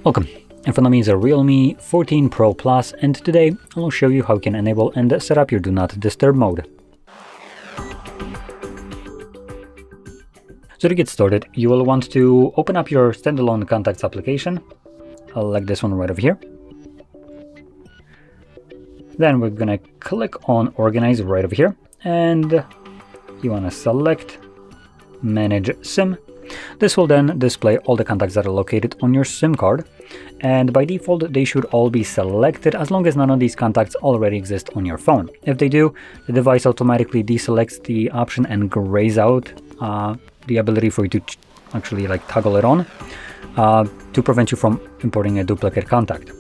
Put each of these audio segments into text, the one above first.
Welcome, in front of me is a Realme 14 Pro Plus, and today I will show you how you can enable and set up your Do Not Disturb mode. So to get started, you will want to open up your standalone contacts application, like this one right over here. Then we're gonna click on Organize right over here, and you wanna select Manage SIM. This will then display all the contacts that are located on your SIM card, and by default they should all be selected as long as none of these contacts already exist on your phone. If they do, the device automatically deselects the option and grays out the ability for you to actually toggle it on to prevent you from importing a duplicate contact.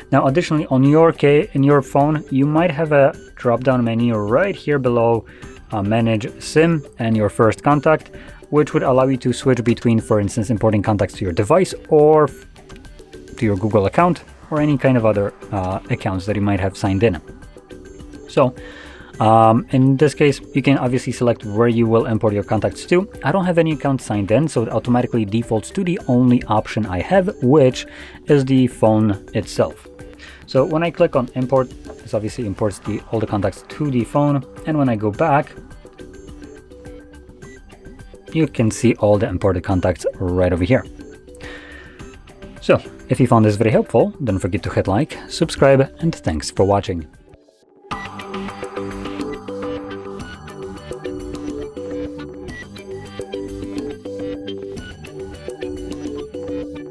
Now additionally, on in your phone you might have a drop-down menu right here below Manage SIM and your first contact, which would allow you to switch between, for instance, importing contacts to your device or to your Google account or any kind of other accounts that you might have signed in. So in this case, you can obviously select where you will import your contacts to. I don't have any account signed in, so it automatically defaults to the only option I have, which is the phone itself. So when I click on import, this obviously imports all the contacts to the phone, and when I go back, you can see all the imported contacts right over here. So if you found this very helpful, don't forget to hit like, subscribe, and thanks for watching.